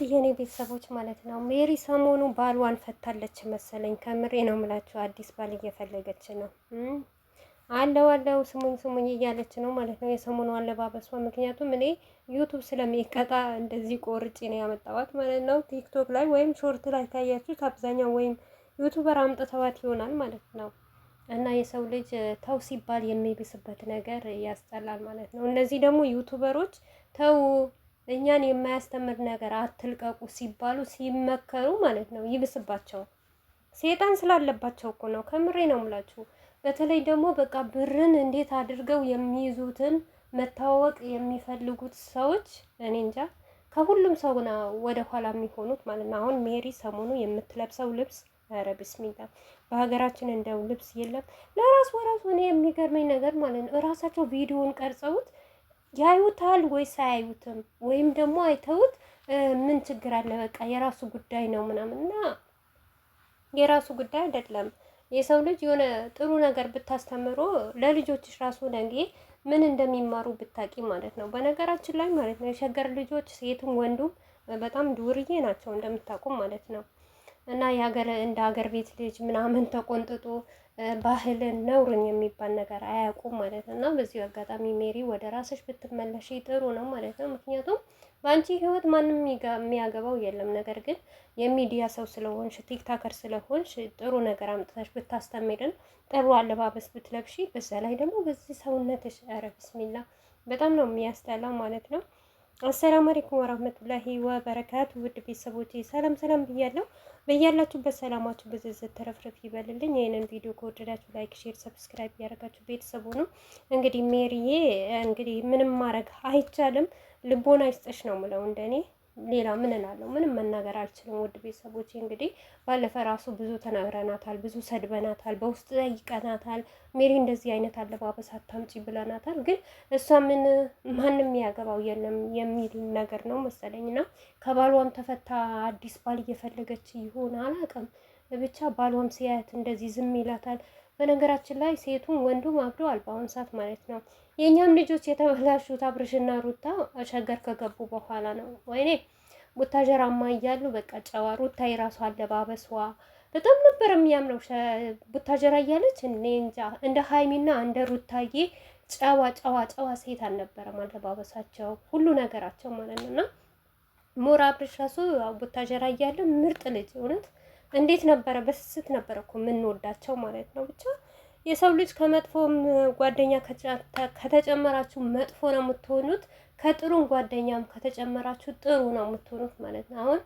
ውድ የኔ ቤተሰቦች ማለት ነው ሜሪ ሰሞኑ ባሏን ፈታለች መሰለኝ። ከምሬ ነው የምላችሁ። አዲስ ባል እየፈለገች ነው። አለው ስሙኝ ስሙኝ እያለች ነው ማለት ነው። የሰሞኑ አለባበሷ ምክንያቱም እኔ ዩቱብ ስለሚቀጣ እንደዚህ ቆርጬ ነው ያመጣዋት ማለት ነው። ቲክቶክ ላይ ወይም ሾርት ላይ ካያችሁት አብዛኛው ወይም ዩቱበር አምጥተዋት ይሆናል ማለት ነው። እና የሰው ልጅ ተው ሲባል የሚብስበት ነገር ያስጠላል ማለት ነው። እነዚህ ደግሞ ዩቱበሮች ተው እኛን የማያስተምር ነገር አትልቀቁ ሲባሉ ሲመከሩ ማለት ነው ይብስባቸዋል። ሴጣን ስላለባቸው እኮ ነው። ከምሬ ነው የምላችሁ። በተለይ ደግሞ በቃ ብርን እንዴት አድርገው የሚይዙትን መታወቅ የሚፈልጉት ሰዎች እኔ እንጃ ከሁሉም ሰው ነው ወደ ኋላ የሚሆኑት ማለት ነው። አሁን ሜሪ ሰሞኑ የምትለብሰው ልብስ ኧረ ብስሚላ በሀገራችን እንደው ልብስ የለም። ለራስ ወራሱ እኔ የሚገርመኝ ነገር ማለት ነው እራሳቸው ቪዲዮውን ቀርጸውት ያዩታል ወይስ አያዩትም? ወይም ደግሞ አይተውት ምን ችግር አለ በቃ የራሱ ጉዳይ ነው ምናምን እና የራሱ ጉዳይ አይደለም። የሰው ልጅ የሆነ ጥሩ ነገር ብታስተምሮ ለልጆችሽ ራሱ ነገ ምን እንደሚማሩ ብታቂ ማለት ነው። በነገራችን ላይ ማለት ነው የሸገር ልጆች ሴቱም ወንዱም በጣም ዱርዬ ናቸው እንደምታውቁም ማለት ነው። እና የሀገር እንደ ሀገር ቤት ልጅ ምናምን ተቆንጥጦ ባህልን ነውርን የሚባል ነገር አያውቁም ማለት ነው። እና በዚሁ አጋጣሚ ሜሪ ወደ ራስሽ ብትመለሽ ጥሩ ነው ማለት ነው። ምክንያቱም በአንቺ ህይወት ማንም የሚያገባው የለም። ነገር ግን የሚዲያ ሰው ስለሆንሽ ቲክታከር ስለሆንሽ ጥሩ ነገር አምጥተሽ ብታስተምርን፣ ጥሩ አለባበስ ብትለብሺ፣ በዛ ላይ ደግሞ በዚህ ሰውነትሽ ኧረ ብስሚላ በጣም ነው የሚያስጠላ ማለት ነው። አሰላሙ አለይኩም ወራህመቱላሂ ወበረካቱ። ውድ ቤተሰቦቼ ሰላም ሰላም ብያለሁ። በያላችሁበት ሰላማችሁ ብዝዝት ተረፍረፍ ይበልልኝ። ይህንን ቪዲዮ ከወደዳችሁ ላይክ፣ ሼር፣ ሰብስክራይብ ያደረጋችሁ ቤተሰቡ ነው። እንግዲህ ሜሪዬ እንግዲህ ምንም ማድረግ አይቻልም። ልቦና ይስጥሽ ነው ምለው እንደኔ ሌላ ምን እላለሁ? ምንም መናገር አልችልም። ውድ ቤተሰቦቼ እንግዲህ ባለፈ ራሱ ብዙ ተናግረናታል፣ ብዙ ሰድበናታል፣ በውስጥ ይቀናታል። ሜሪ እንደዚህ አይነት አለባበስ አታምጪ ብለናታል። ግን እሷ ምን ማንም ያገባው የለም የሚል ነገር ነው መሰለኝና ከባሏም ተፈታ አዲስ ባል እየፈለገች ይሆን አላውቅም። ብቻ ባሏም ሲያያት እንደዚህ ዝም ይላታል። በነገራችን ላይ ሴቱም ወንዱም አብደዋል በአሁኑ ሰዓት ማለት ነው። የእኛም ልጆች የተበላሹት አብርሽና ሩታ ሸገር ከገቡ በኋላ ነው። ወይኔ ቡታጀራማ እያሉ በቃ ጨዋ ሩታ የራሷ አለባበሷ በጣም ነበር የሚያምረው። ቡታጀራ እያለች እኔ እንጃ እንደ ሀይሚና እንደ ሩታዬ ጨዋ ሴት አልነበረም አለባበሳቸው፣ ሁሉ ነገራቸው ማለት ነው። እና ሞራ አብርሽ ራሱ ቡታጀራ እያለ ምርጥ ልጅ እውነት እንዴት ነበረ በስስት ነበረ እኮ የምንወዳቸው ማለት ነው። ብቻ የሰው ልጅ ከመጥፎም ጓደኛ ከተጨመራችሁ መጥፎ ነው የምትሆኑት፣ ከጥሩም ጓደኛም ከተጨመራችሁ ጥሩ ነው የምትሆኑት ማለት ነው። አሁን